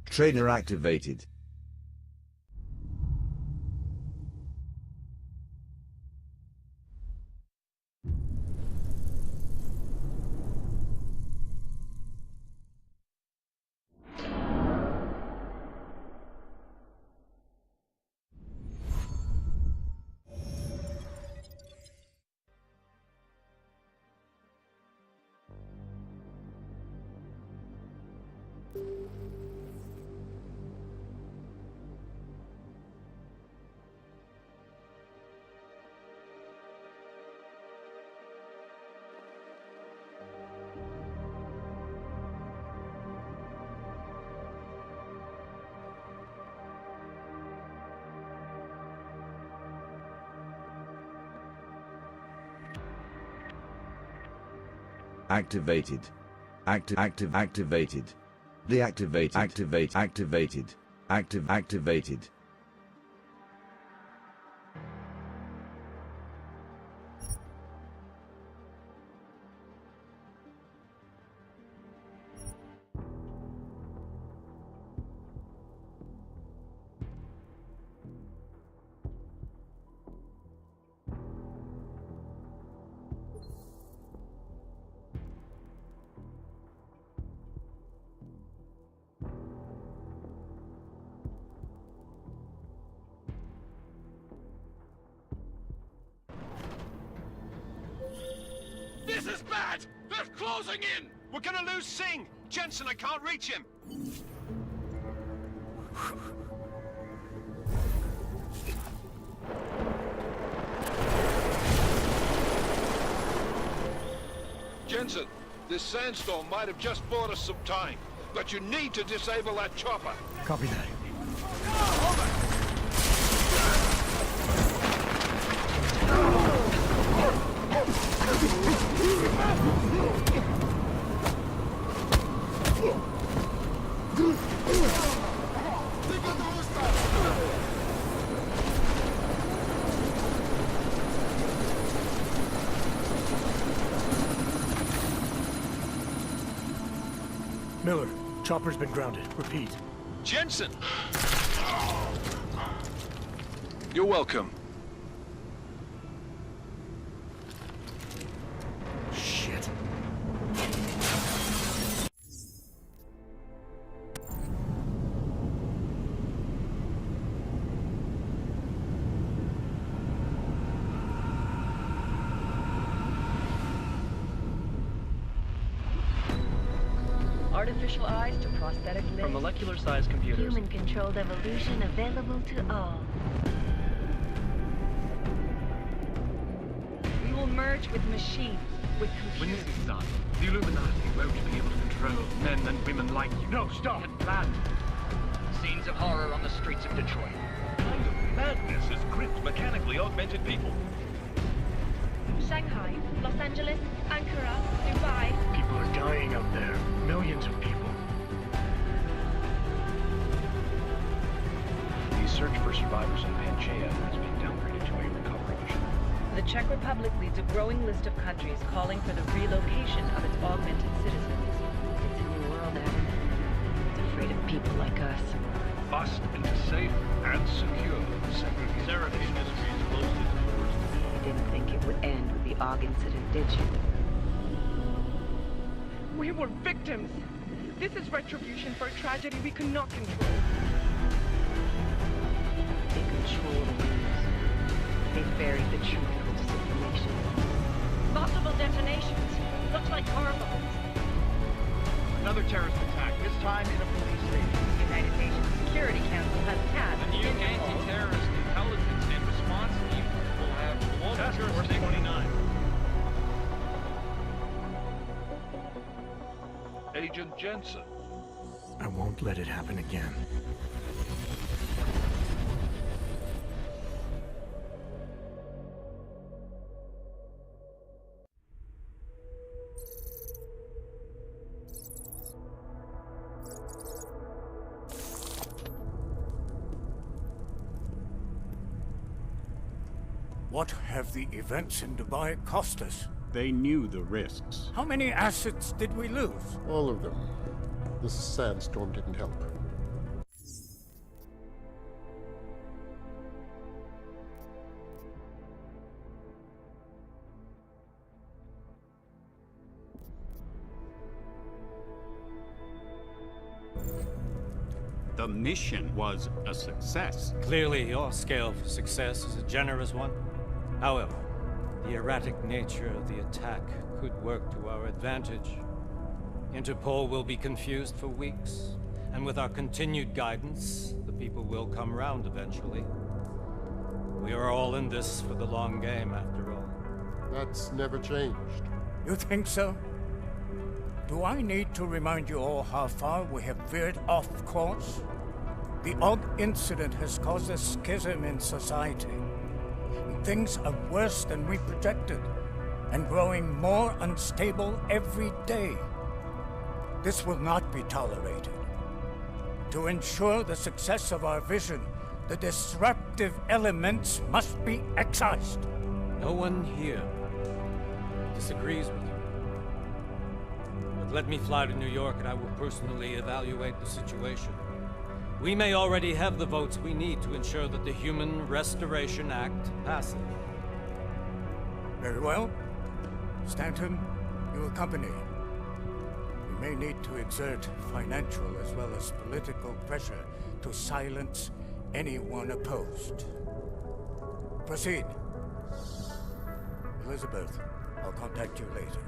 Trainer activated. Activated. Activated. Deactivate. Activated. Activated. This is bad! They're closing in! We're gonna lose Singh! Jensen, I can't reach him! Jensen, this sandstorm might have just bought us some time, but you need to disable that chopper. Copy that. Miller, chopper's been grounded. Repeat. Jensen! You're welcome. Shit. Artificial eyes to prosthetic limbs. From molecular-sized computers. Human-controlled evolution available to all. We will merge with machines, with When computers. this is done, the Illuminati won't be able to control men and women like you. No, stop! Had planned. Scenes of horror on the streets of Detroit. Kind of madness is gripped mechanically augmented people. Shanghai, Los Angeles, Ankara, Dubai. People are dying out there. Millions of people. The search for survivors in Panchaea has been downgraded to a recovery mission. The Czech Republic leads a growing list of countries calling for the relocation of its augmented citizens. It's a new world, Adam. It's afraid of people like us. Bust into safe and secure segregation. Serenity Industries closed its doors. You didn't think it would end with the Aug incident, did you? We were victims. This is retribution for a tragedy we cannot control. They control the news. They buried the truth with disinformation. Possible detonations. Looks like car bombs. Another terrorist attack, this time in a police station. The United Nations Security Council has tasked The new anti-terrorist intelligence and response team will have global Task Force jurisdiction. 29. Agent Jensen. I won't let it happen again. What have the events in Dubai cost us? They knew the risks. How many assets did we lose? All of them. This sandstorm didn't help. The mission was a success. Clearly, your scale for success is a generous one. However, the erratic nature of the attack could work to our advantage. Interpol will be confused for weeks, and with our continued guidance, the people will come round eventually. We are all in this for the long game, after all. That's never changed. You think so? Do I need to remind you all how far we have veered off course? The odd incident has caused a schism in society. Things are worse than we projected, and growing more unstable every day. This will not be tolerated. To ensure the success of our vision, the disruptive elements must be excised. No one here disagrees with you. But let me fly to New York and I will personally evaluate the situation. We may already have the votes we need to ensure that the Human Restoration Act passes. Very well. Stanton, you accompany. We may need to exert financial as well as political pressure to silence anyone opposed. Proceed. Elizabeth, I'll contact you later.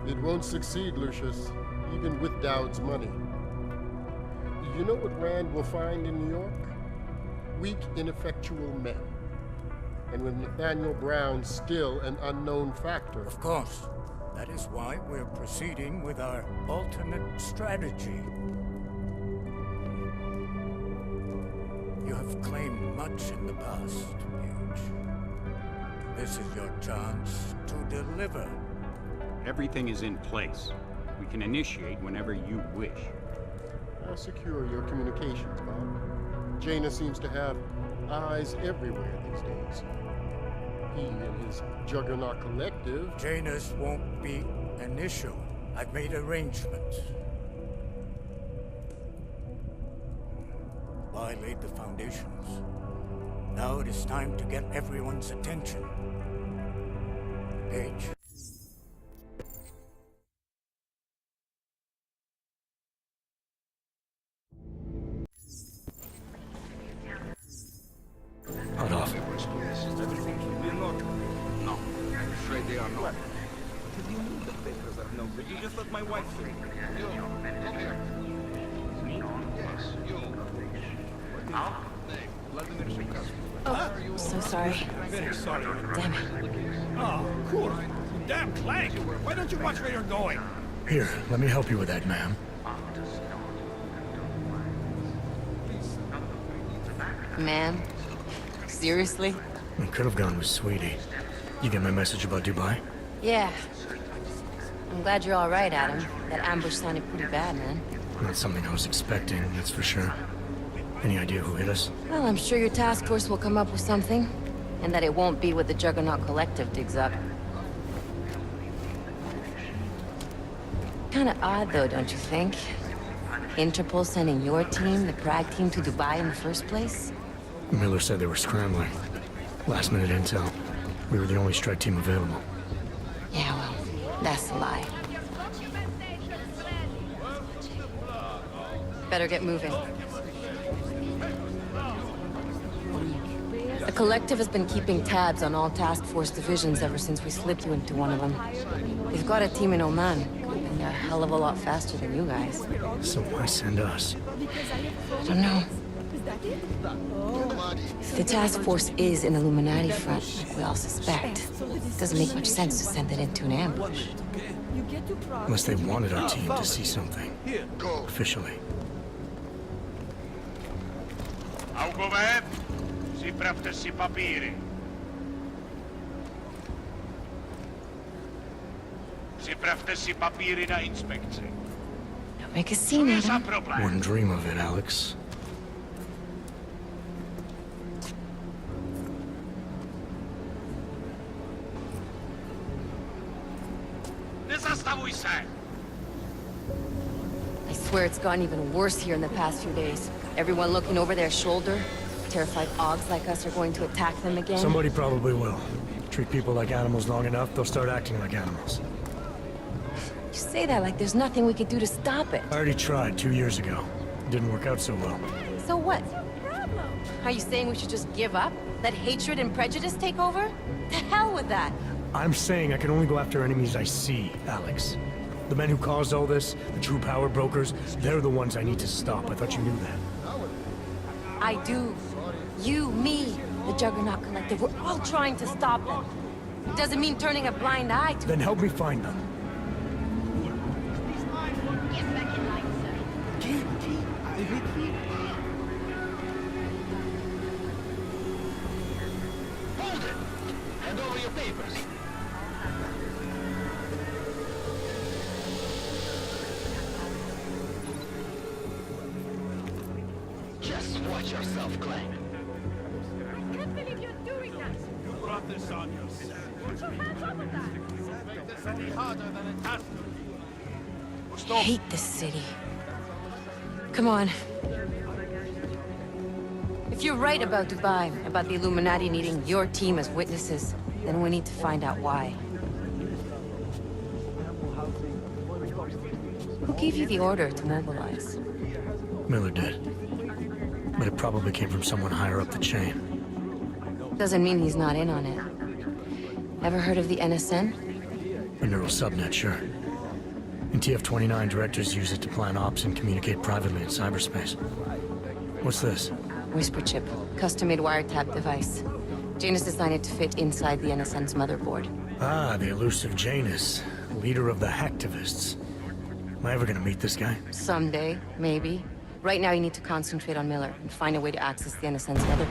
It won't succeed, Lucius, even with Dowd's money. You know what Rand will find in New York? Weak, ineffectual men. And with Nathaniel Brown still an unknown factor. Of course. That is why we're proceeding with our alternate strategy. You have claimed much in the past, Huge. This is your chance to deliver. Everything is in place. We can initiate whenever you wish. I'll secure your communications, Bob. Jaina seems to have eyes everywhere these days. He and his Juggernaut Collective... Jaina's won't be an issue. I've made arrangements. I laid the foundations. Now it is time to get everyone's attention. Paige. Hold off. No, I'm afraid they are not. Did you move the papers? No, but you just let my wife see. You, come here. Yes, you. Name, Vladimir Shukasov. Oh, so sorry. Very sorry. Damn it. Oh, cool. Damn Clank. Why don't you watch where you're going? Here, let me help you with that, ma'am. Ma'am? Seriously? I could have gone with Sweetie. You get my message about Dubai? Yeah. I'm glad you're all right, Adam. That ambush sounded pretty bad, man. Not something I was expecting, that's for sure. Any idea who hit us? Well, I'm sure your task force will come up with something. And that it won't be what the Juggernaut Collective digs up. Kinda odd, though, don't you think? Interpol sending your team, the Prague team, to Dubai in the first place? Miller said they were scrambling. Last-minute intel. We were the only strike team available. Yeah, well, that's a lie. Better get moving. The Collective has been keeping tabs on all task force divisions ever since we slipped you into one of them. We've got a team in Oman. Could have been a hell of a lot faster than you guys. So why send us? I don't know. If the task force is an Illuminati front, like we all suspect, it doesn't make much sense to send it into an ambush. Unless they wanted our team to see something. Officially. Augoved, připravte si papíry. Připravte si papíry na inspekci. Don't make a scene, Adam. Wouldn't dream of it, Alex. Nezastavuj se! I swear it's gotten even worse here in the past few days. Everyone looking over their shoulder. Terrified Augs like us are going to attack them again. Somebody probably will. Treat people like animals long enough, they'll start acting like animals. You say that like there's nothing we could do to stop it. I already tried 2 years ago. Didn't work out so well. So what? Are you saying we should just give up? Let hatred and prejudice take over? The hell with that! I'm saying I can only go after enemies I see, Alex. The men who caused all this, the true power brokers, they're the ones I need to stop. I thought you knew that. I do. You, me, the Juggernaut Collective, we're all trying to stop them. Doesn't mean turning a blind eye to... Then help me find them. Get back in line, Hold it! Hand over your papers. Just watch yourself, Clank. I can't believe you're doing that. You brought this on yourself. Put your hands off of that. Make this any harder than it has to be. I hate this city. Come on. If you're right about Dubai, about the Illuminati needing your team as witnesses, then we need to find out why. Who gave you the order to mobilize? Miller did. But it probably came from someone higher up the chain. Doesn't mean he's not in on it. Ever heard of the NSN? A neural subnet, sure. In TF-29, directors use it to plan ops and communicate privately in cyberspace. What's this? Whisper chip. Custom-made wiretap device. Janus designed it to fit inside the NSN's motherboard. Ah, the elusive Janus. Leader of the hacktivists. Am I ever gonna meet this guy? Someday, maybe. Right now you need to concentrate on Miller and find a way to access the NSN's motherboard.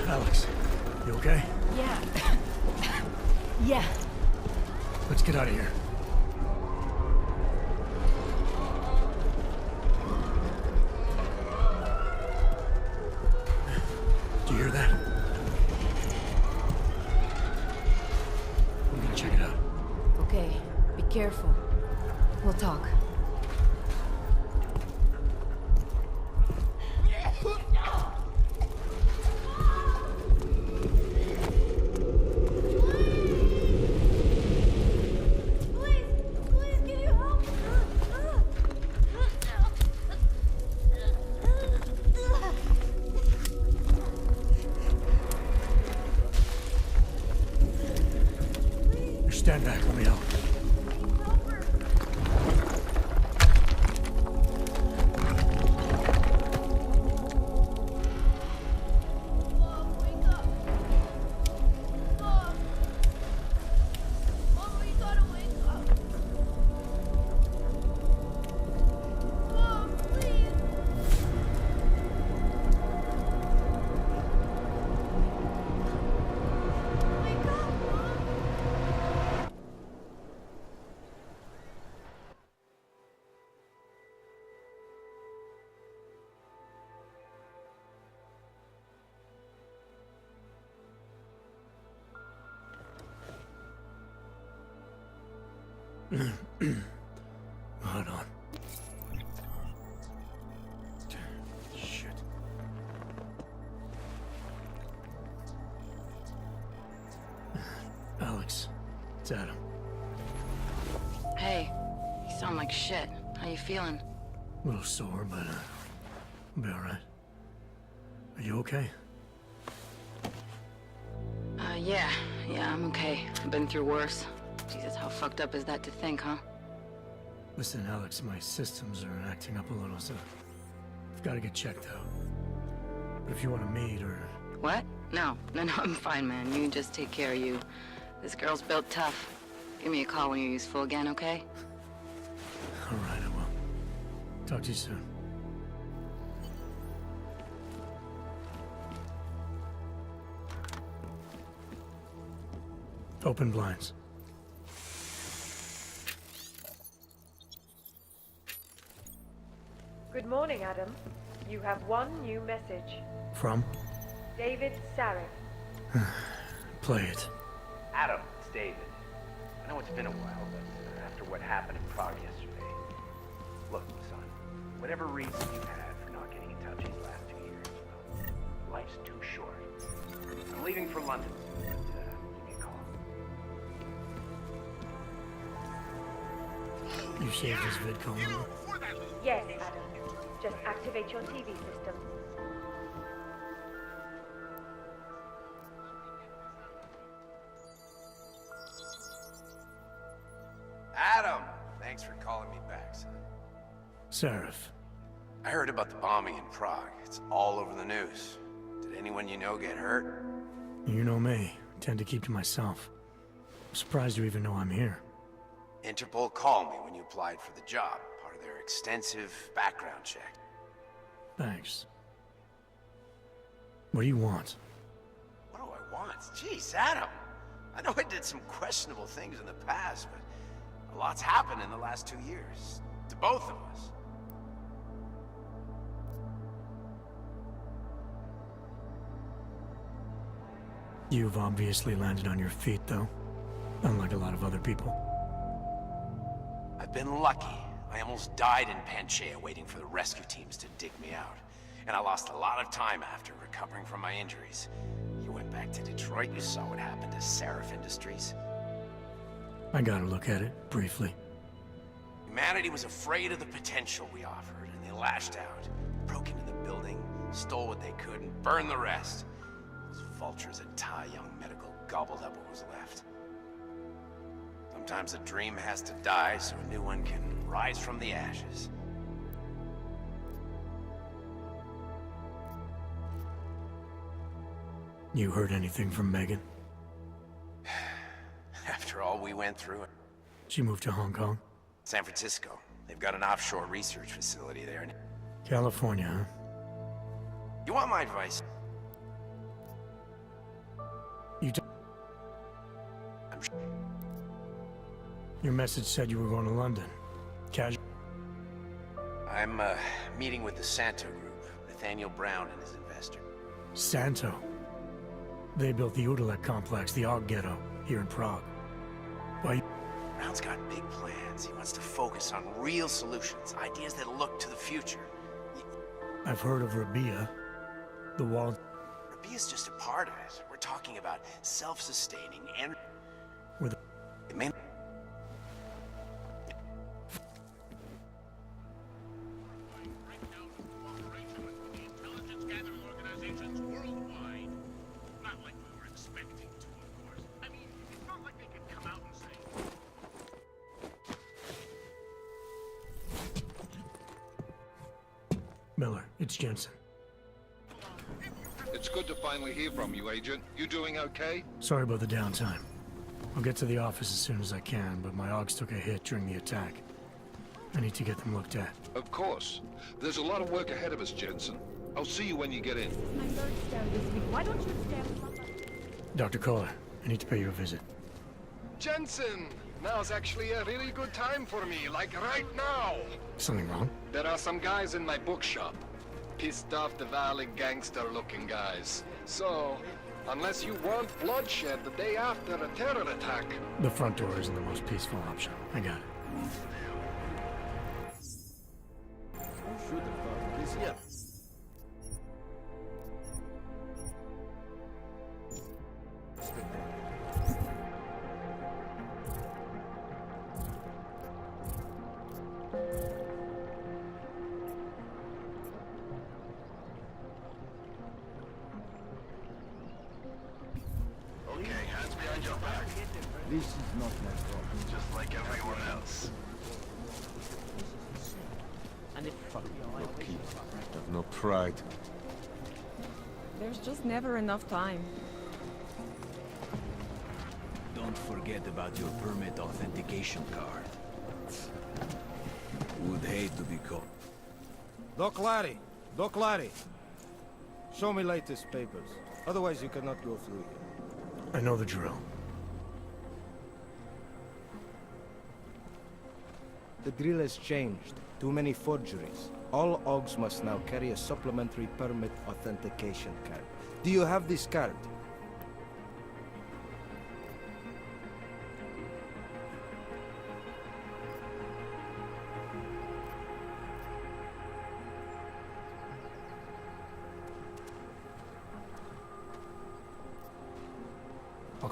Alex, you okay? Yeah. Yeah. Let's get out of here. Do you hear that? I'm gonna check it out. Okay, be careful. We'll talk. Stand back, let me help. Hold on. Shit. Alex, it's Adam. Hey, you sound like shit. How you feeling? A little sore, but I'll be alright. Are you okay? Yeah, I'm okay. I've been through worse. Jesus, how fucked up is that to think, huh? Listen, Alex, my systems are acting up a little, so I've got to get checked out. But if you want to meet or... What? No, I'm fine, man. You just take care of you. This girl's built tough. Give me a call when you're useful again, okay? Alright, I will. Talk to you soon. Open blinds. Good morning, Adam. You have one new message. From? David Sarek. Play it. Adam, it's David. know it's been a while, but after what happened in Prague yesterday... Look, son, whatever reason you had for not getting in touch these last 2 years, well, life's too short. I'm leaving for London, but give me a call. You saved his VidCon number? Yes, Adam. Just activate your TV system. Adam! Thanks for calling me back, son. Seraph. I heard about the bombing in Prague. It's all over the news. Did anyone you know get hurt? You know me. I tend to keep to myself. I'm surprised you even know I'm here. Interpol called me when you applied for the job, part of their extensive background check. Thanks. What do you want? What do I want? Jeez, Adam! I know I did some questionable things in the past, but a lot's happened in the last 2 years. To both of us. You've obviously landed on your feet, though. Unlike a lot of other people. I've been lucky. I almost died in Panchaea waiting for the rescue teams to dig me out. And I lost a lot of time after recovering from my injuries. You went back to Detroit, you saw what happened to Seraph Industries. I got a look at it, briefly. Humanity was afraid of the potential we offered, and they lashed out. Broke into the building, stole what they could, and burned the rest. Those vultures at Tai Young Medical gobbled up what was left. Sometimes a dream has to die so a new one can rise from the ashes. You heard anything from Megan? After all we went through... She moved to Hong Kong? San Francisco. They've got an offshore research facility there. California, huh? You want my advice? Your message said you were going to London. Casual? I'm, meeting with the Santo Group. Nathaniel Brown and his investor. Santo? They built the Udalek complex, the Og Ghetto, here in Prague. Why? Brown's got big plans. He wants to focus on real solutions, ideas that look to the future. I've heard of Rabia. The wall... Rabia's just a part of it. We're talking about self-sustaining and... With it may... Miller, it's Jensen. It's good to finally hear from you, Agent. You doing okay? Sorry about the downtime. I'll get to the office as soon as I can, but my Augs took a hit during the attack. I need to get them looked at. Of course. There's a lot of work ahead of us, Jensen. I'll see you when you get in. My bird's down this week. Why don't you stay with somebody? Dr. Kohler, I need to pay you a visit. Jensen! Now's actually a really good time for me, like right now! Something wrong? There are some guys in my bookshop. Pissed off the Valley gangster-looking guys. So, unless you want bloodshed the day after a terror attack... The front door isn't the most peaceful option. I got it. Who should have thought this yet? This is not my problem. Just like everyone else. And if lucky, I have no pride. There's just never enough time. Don't forget about your permit authentication card. Would hate to be caught. Doc Larry. Show me latest papers. Otherwise you cannot go through here. I know the drill. The drill has changed. Too many forgeries. All Augs must now carry a supplementary permit authentication card. Do you have this card?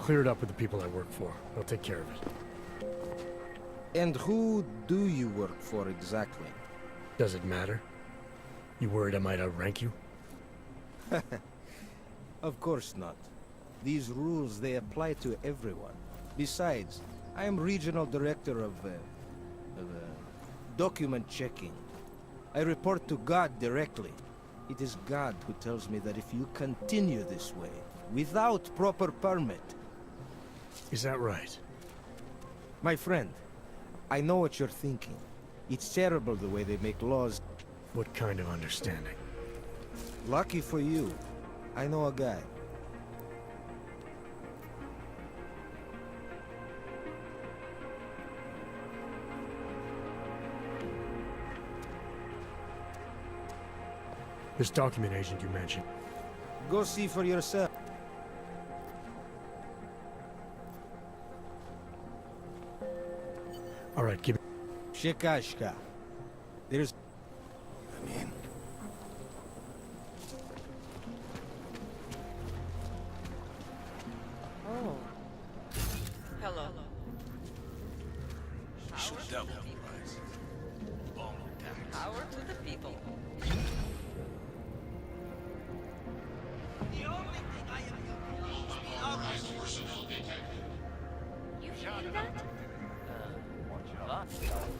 clear it up with the people I work for. They'll take care of it. And who do you work for exactly? Does it matter? You worried I might outrank you? Of course not. These rules, they apply to everyone. Besides, I am regional director of document checking. I report to God directly. It is God who tells me that if you continue this way, without proper permit... Is that right? My friend, I know what you're thinking. It's terrible the way they make laws. What kind of understanding? Lucky for you, I know a guy. This document agent you mentioned. Go see for yourself. All right, give me... Shikashka. There's... Come in. Oh. Hello. Should double the price. Bomb tax. Power to the people. You feel that?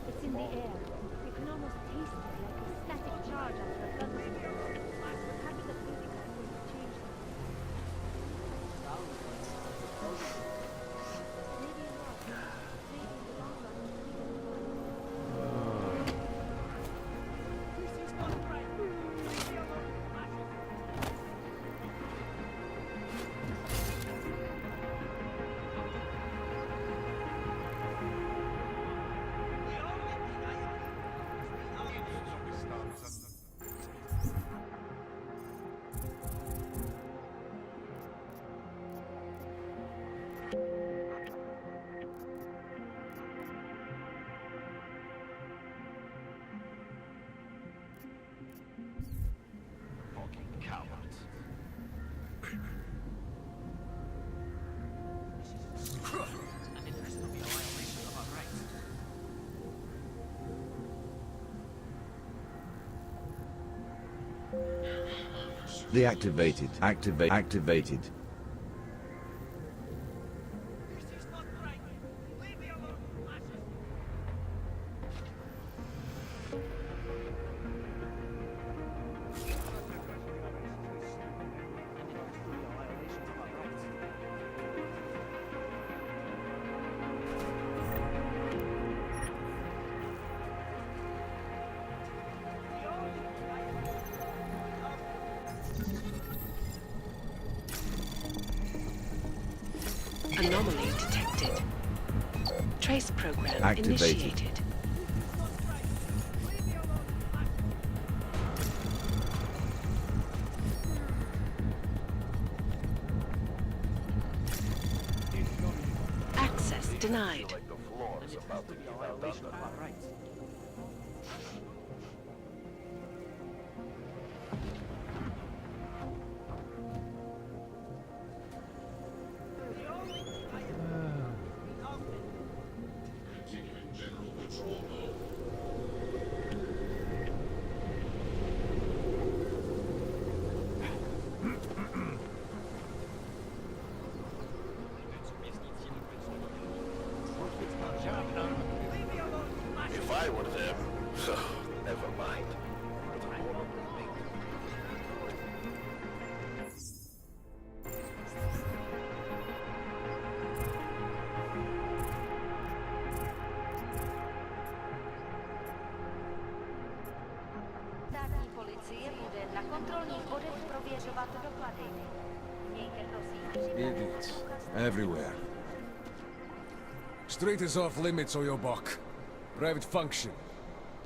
It's in the air. You can almost taste it like a static charge after a thunderstorm. But having a feeling that will change things. Maybe not. Maybe in the long run, this is not right. Deactivated. Activated. Anomaly detected. Trace program Activated. initiated. Access denied. If I were them, so never mind. Státní policie bude na kontrolních bodech prověřovat doklady. Mějte prosím Idiots. Everywhere. Street is off limits or you're buck. Private function.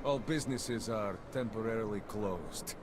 All businesses are temporarily closed.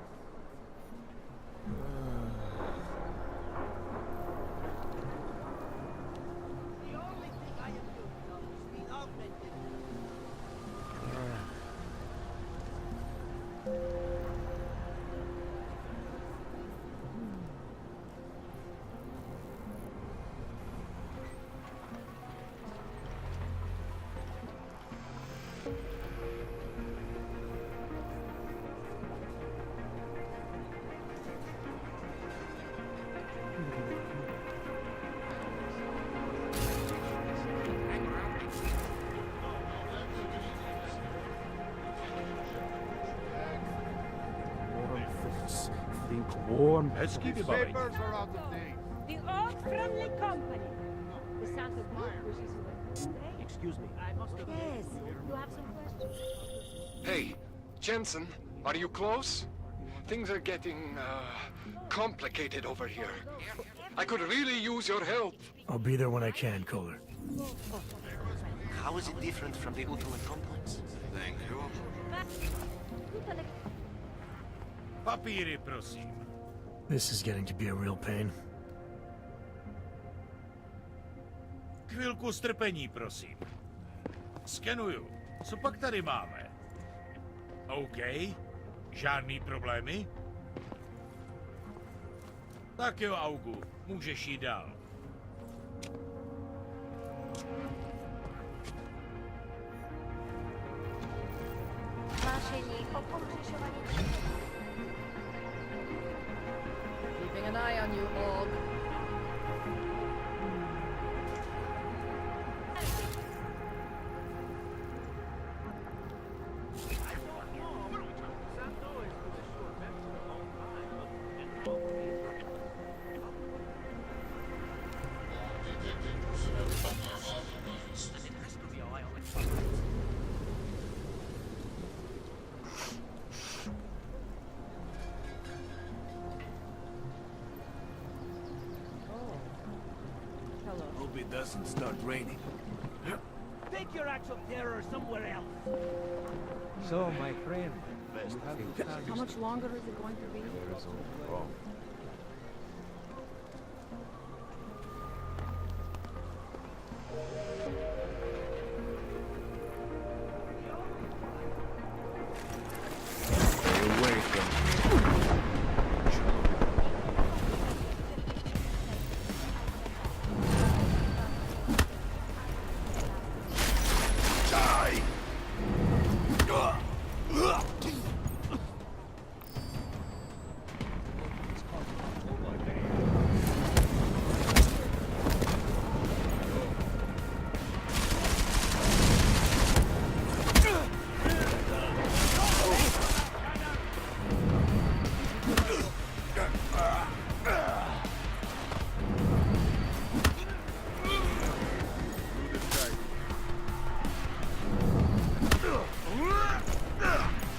drink warm. Papers are out of date. The old-friendly company. The Santa Group wishes you a good day. Excuse me. Yes, you have some questions? Hey, Jensen, are you close? Things are getting, complicated over here. I could really use your help. I'll be there when I can, Kohler. How is it different from the Ultimate Complex? Thank you. Papíry, prosím. This is getting to be a real pain. Chvilku strpení, prosím. Skenuju. Co pak tady máme? OK. Žádný problémy? Tak jo, Augu. Můžeš jít dál. Hlášení o pohřešování. Keeping an eye on you, Org. Hope it doesn't start raining. Take your acts of terror somewhere else. So, my friend, you have How much longer is it going to be? There is a wrong.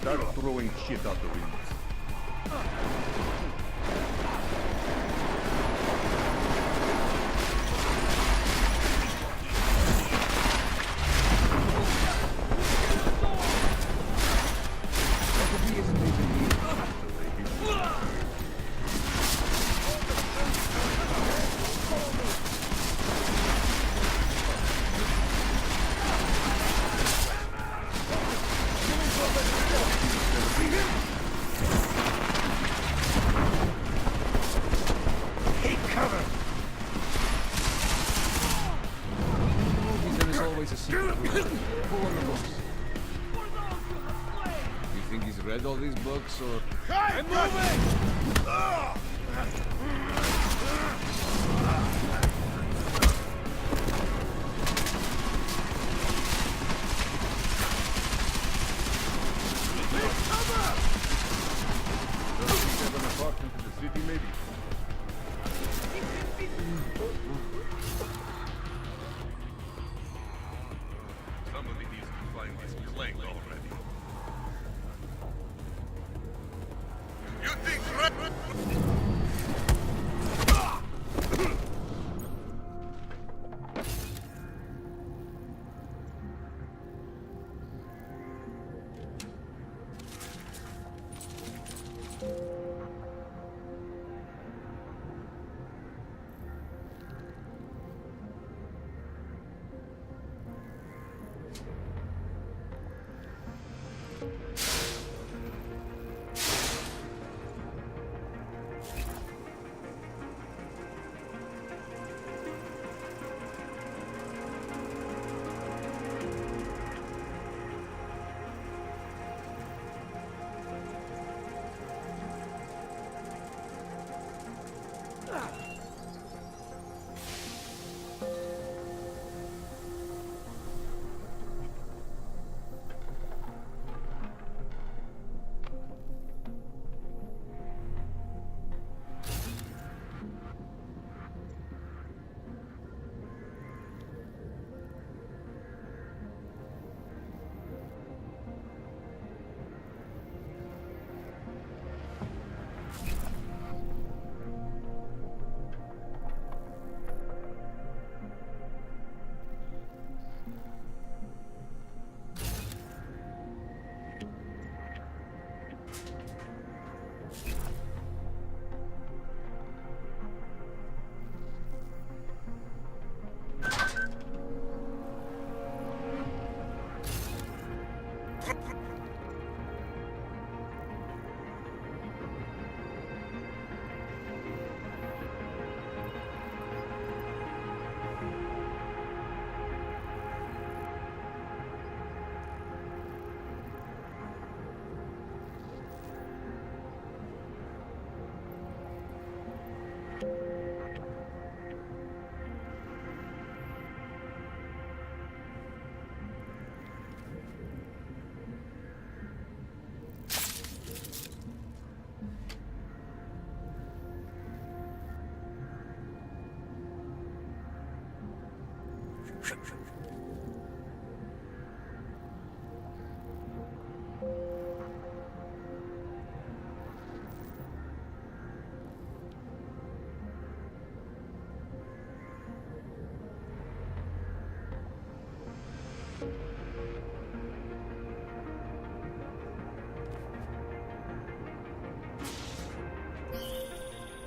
Start throwing shit out the windows. Read all these books, or... I'm moving! Have an apartment in the city, maybe? Somebody needs to find this plague already. You think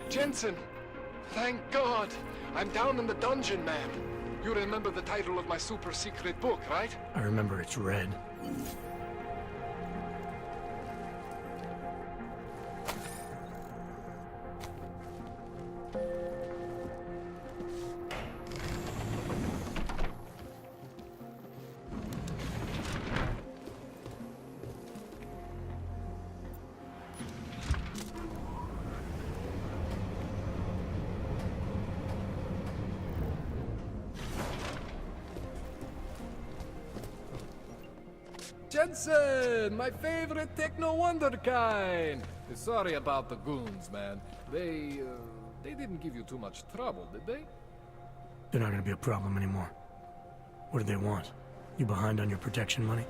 Jensen! Thank God! I'm down in the dungeon, man. You remember the title of my super secret book, right? I remember it's red. Jensen, my favorite techno wonderkind. Sorry about the goons, man. They didn't give you too much trouble, did they? They're not gonna be a problem anymore. What do they want? You behind on your protection money?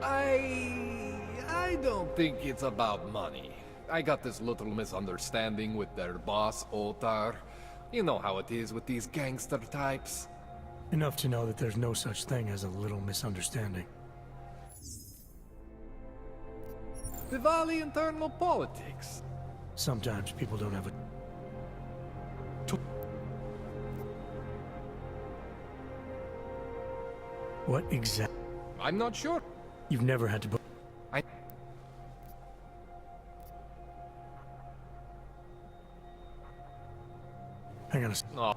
I don't think it's about money. I got this little misunderstanding with their boss, Otar. You know how it is with these gangster types. Enough to know that there's no such thing as a little misunderstanding. The Valley internal politics. Sometimes people don't have a... What exactly? I'm not sure. You've never had to... Hang on a second. Oh.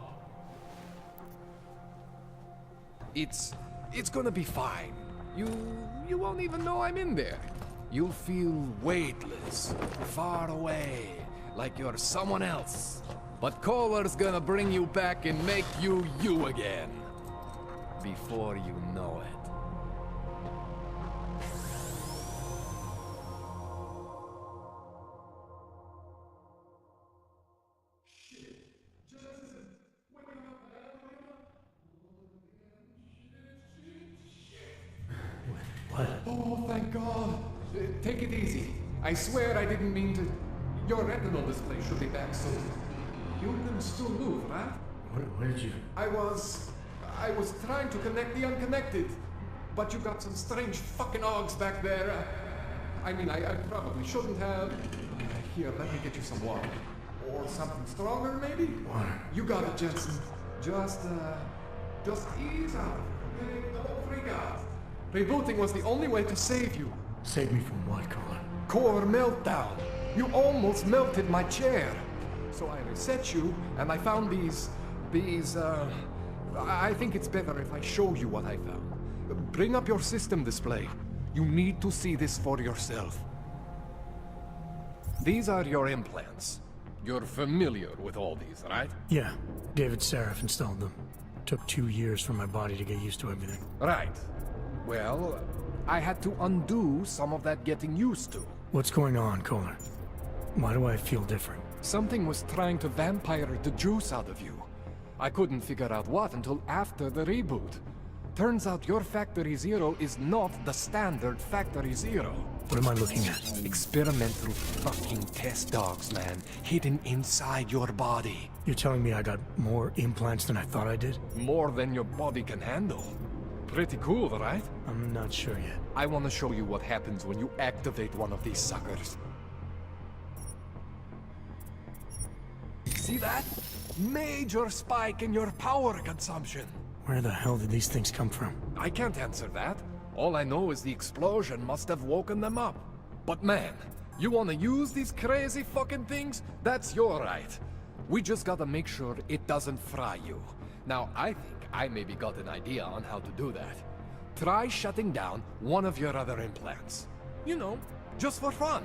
It's gonna be fine. You won't even know I'm in there. You'll feel weightless, far away, like you're someone else. But Kohler's gonna bring you back and make you you again. Before you know it. What? Oh, thank God. Take it easy. I swear I didn't mean to... Your retinal display should be back soon. You can still move, right? Where did you... I was trying to connect the unconnected. But you got some strange fucking ogs back there. I mean, I probably shouldn't have. Here, let me get you some water. Or something stronger, maybe? Water. You got it, Jensen. Just ease out. Okay? Don't freak out. Rebooting was the only way to save you. Save me from what, Kohler? Core meltdown. You almost melted my chair. So I reset you, and I found these... I think it's better if I show you what I found. Bring up your system display. You need to see this for yourself. These are your implants. You're familiar with all these, right? Yeah. David Seraph installed them. Took 2 years for my body to get used to everything. Right. Well, I had to undo some of that getting used to. What's going on, Kohler? Why do I feel different? Something was trying to vampire the juice out of you. I couldn't figure out what until after the reboot. Turns out your Factory Zero is not the standard Factory Zero. What am I looking at? Experimental fucking test dogs, man. Hidden inside your body. You're telling me I got more implants than I thought I did? More than your body can handle. Pretty cool, right? I'm not sure yet. I want to show you what happens when you activate one of these suckers. See that? Major spike in your power consumption. Where the hell did these things come from? I can't answer that. All I know is the explosion must have woken them up. But man, you want to use these crazy fucking things? That's your right. We just gotta make sure it doesn't fry you. Now, I think I maybe got an idea on how to do that. Try shutting down one of your other implants. You know, just for fun.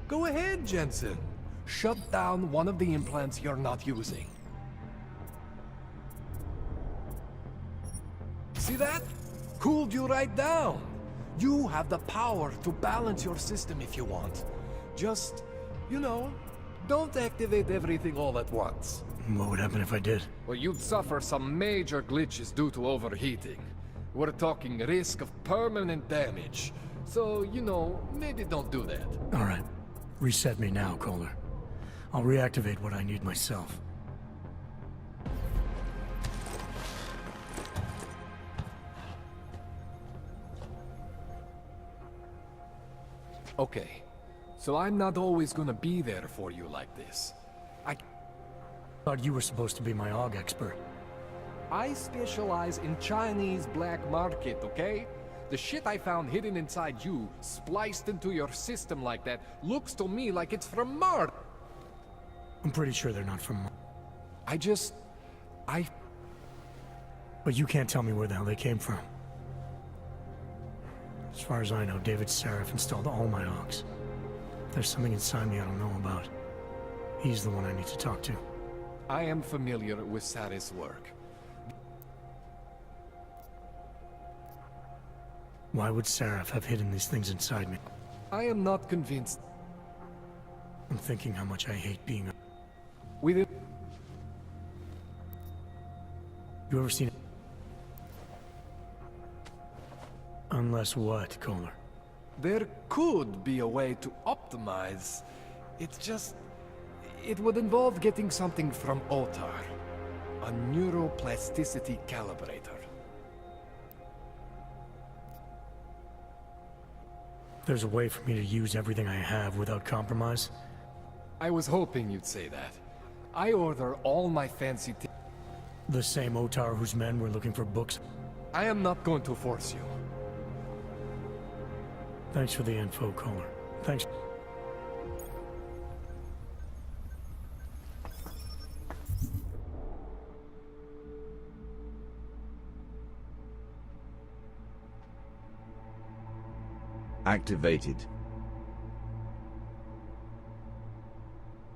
Go ahead, Jensen. Shut down one of the implants you're not using. See that? Cooled you right down. You have the power to balance your system if you want. Just, you know, don't activate everything all at once. What would happen if I did? Well, you'd suffer some major glitches due to overheating. We're talking risk of permanent damage. So, you know, maybe don't do that. All right. Reset me now, Kohler. I'll reactivate what I need myself. Okay. So I'm not always gonna be there for you like this. I thought you were supposed to be my AUG expert. I specialize in Chinese black market, okay? The shit I found hidden inside you, spliced into your system like that, looks to me like it's from Mars. I'm pretty sure they're not from Mars. But you can't tell me where the hell they came from. As far as I know, David Seraph installed all my AUGs. There's something inside me I don't know about. He's the one I need to talk to. I am familiar with Sarah's work. Why would Seraph have hidden these things inside me? I am not convinced. I'm thinking how much I hate being a... You ever seen... Unless what, Kohler? There could be a way to optimize. It's just... It would involve getting something from Otar. A neuroplasticity calibrator. There's a way for me to use everything I have without compromise? I was hoping you'd say that. I order all my fancy The same Otar whose men were looking for books? I am not going to force you. Thanks for the info, Kohler. Thanks. Activated.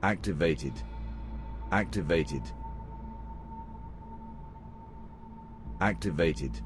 Activated. Activated. Activated.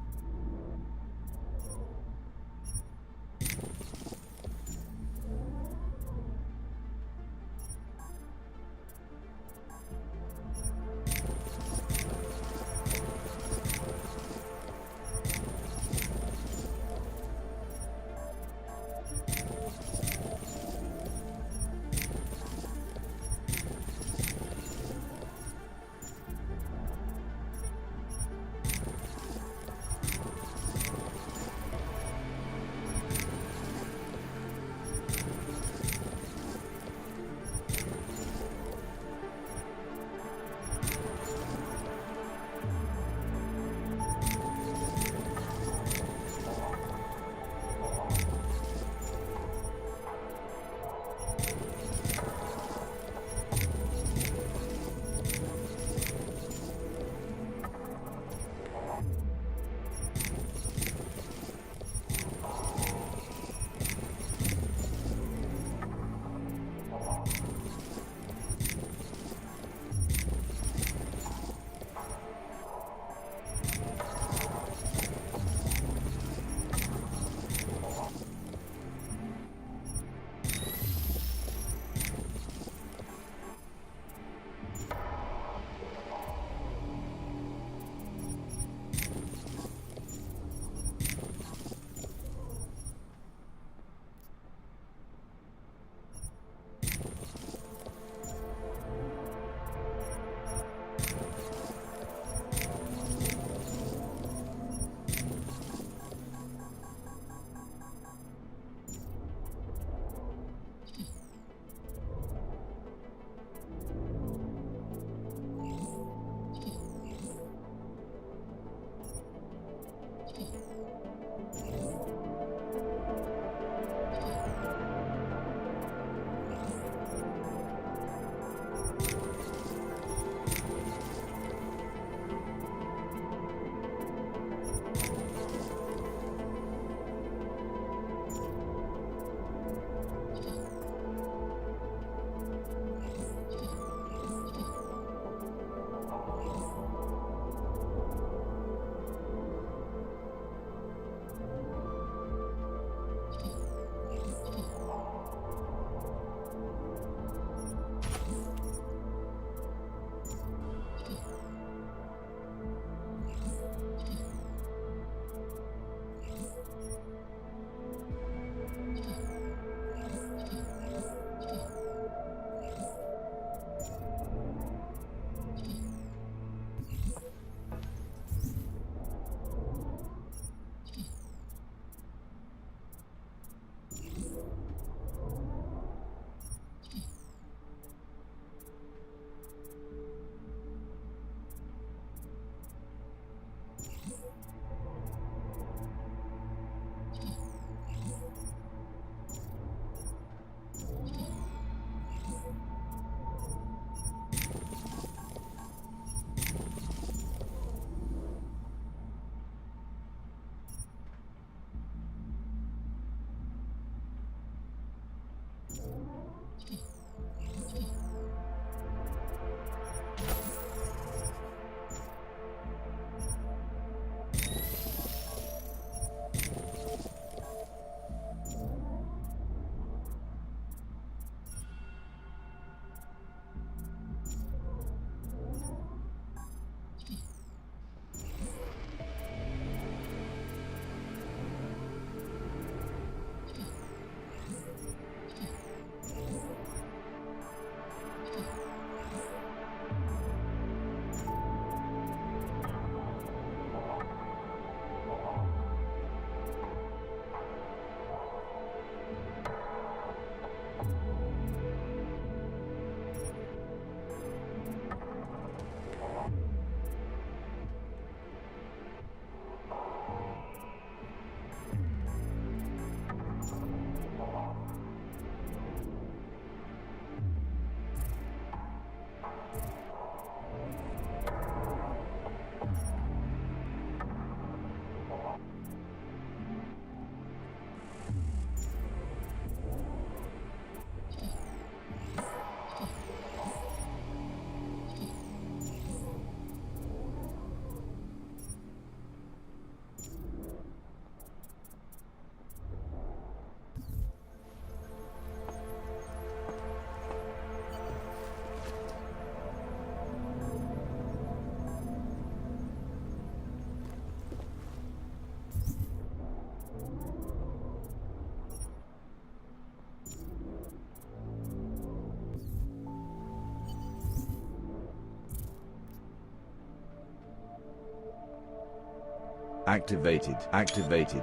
Activated. Activated.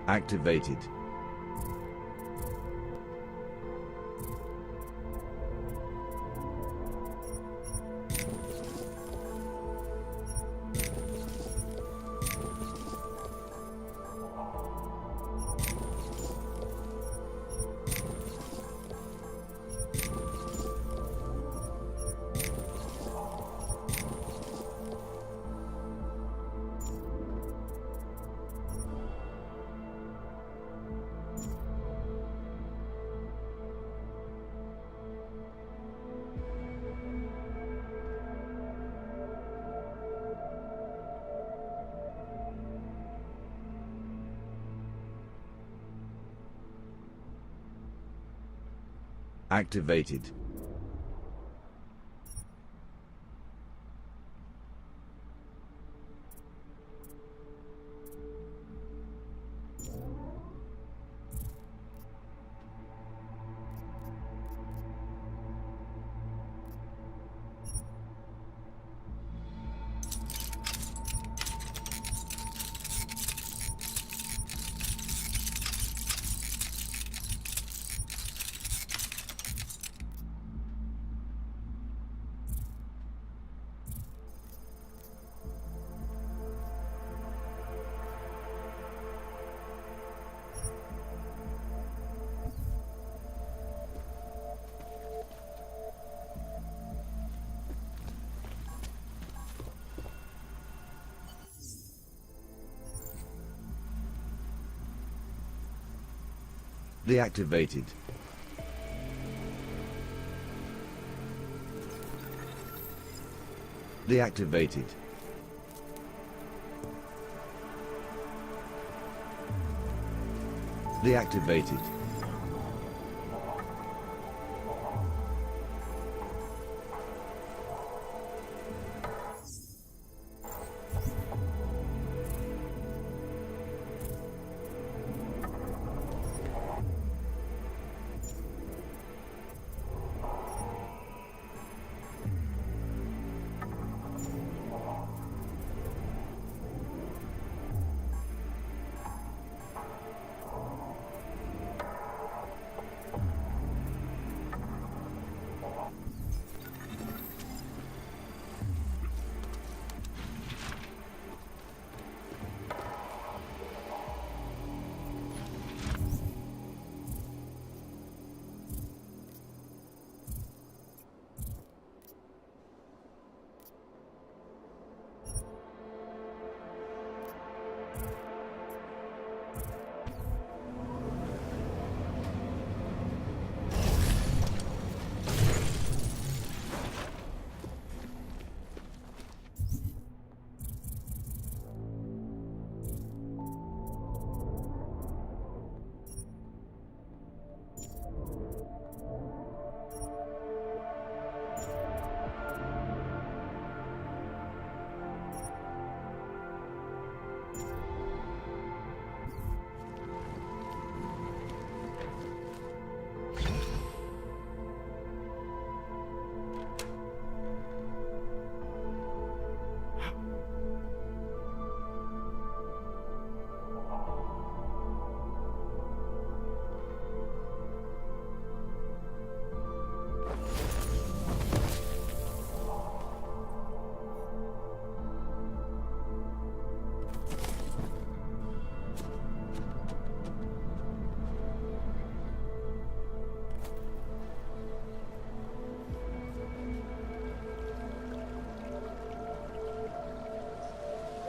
Activated. Activated. Deactivated. Deactivated. Deactivated.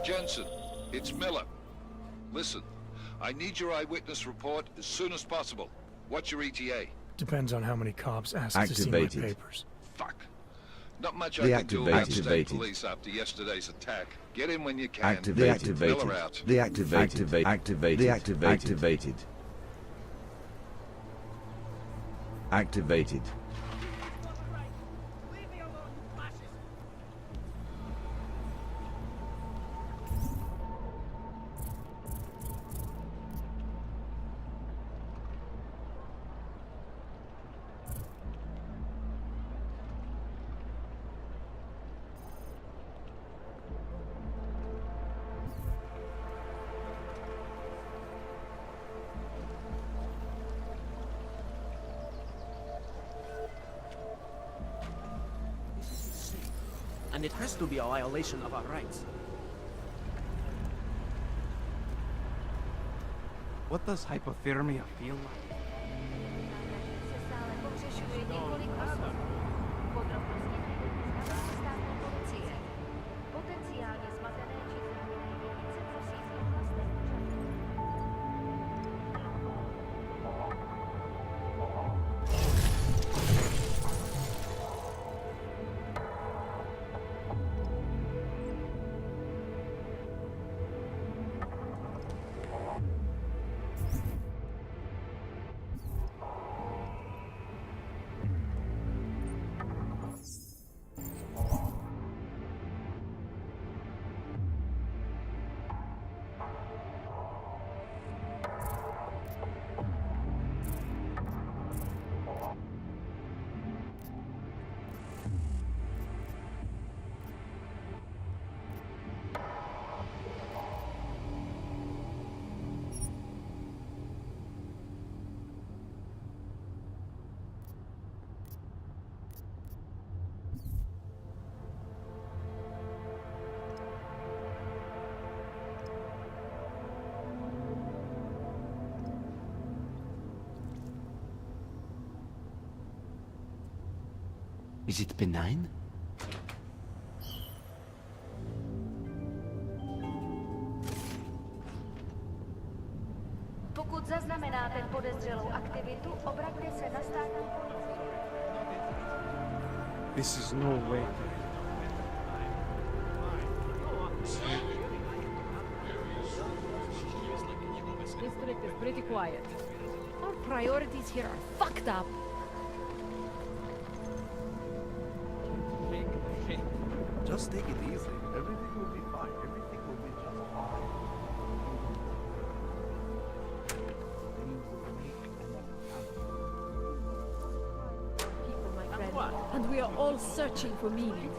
Jensen, it's Miller. Listen, I need your eyewitness report as soon as possible. What's your ETA? Depends on how many cops ask to see my papers. Fuck. Not much I can do about state Deactivated. police after yesterday's attack. Get in when you can. Activated. Miller out. Deactivated. Activated. Activated. Activated. and it has to be a violation of our rights. What does hypothermia feel like? Is it benign? Pokud zaznamenáte podezřelou aktivitu, obraťte se na státní policii. This is no way. District is pretty quiet. Our priorities here are fucked up. Just take it easy. Everything will be fine. Everything will be just fine. People, my friend, and we are all searching for meaning.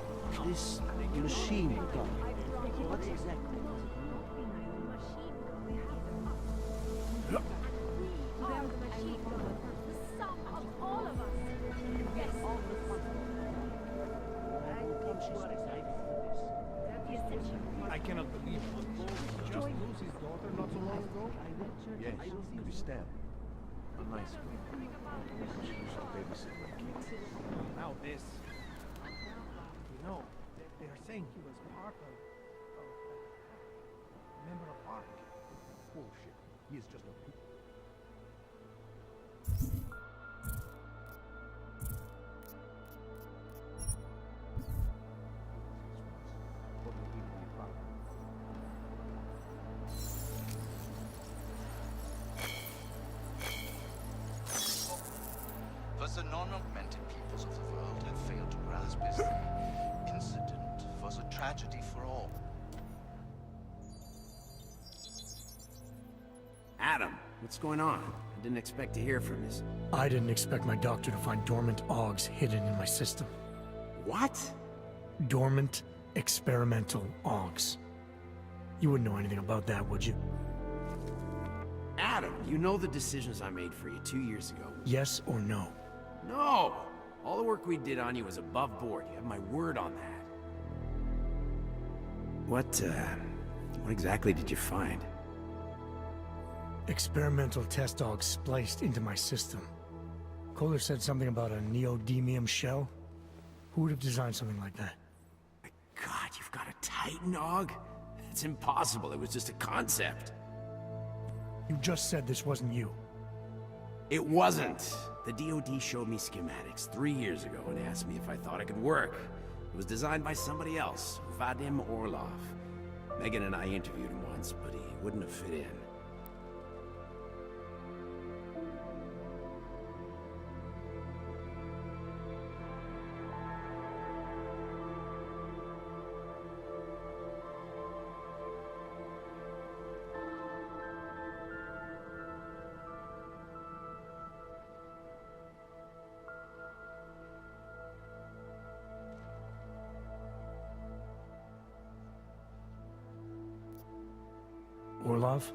This machine gun. What exactly? I cannot believe it. Just lose his daughter not so long ago? Yes, we stabbed. A nice girl. She used to babysit my kids. Now this. You know, they are saying he was part of member of ARC. Bullshit. He is just a... The non-augmented peoples of the world have failed to grasp this incident was a tragedy for all. Adam, what's going on? I didn't expect to hear from you. I didn't expect my doctor to find dormant augs hidden in my system. What? Dormant experimental augs. You wouldn't know anything about that, would you? Adam, you know the decisions I made for you 2 years ago. Yes or no? No! All the work we did on you was above board. You have my word on that. What exactly did you find? Experimental test augs spliced into my system. Kohler said something about a neodymium shell. Who would have designed something like that? God, you've got a Titan aug? It's impossible. It was just a concept. You just said this wasn't you. It wasn't. The DoD showed me schematics 3 years ago and asked me if I thought it could work. It was designed by somebody else, Vadim Orlov. Megan and I interviewed him once, but he wouldn't have fit in. Orlov?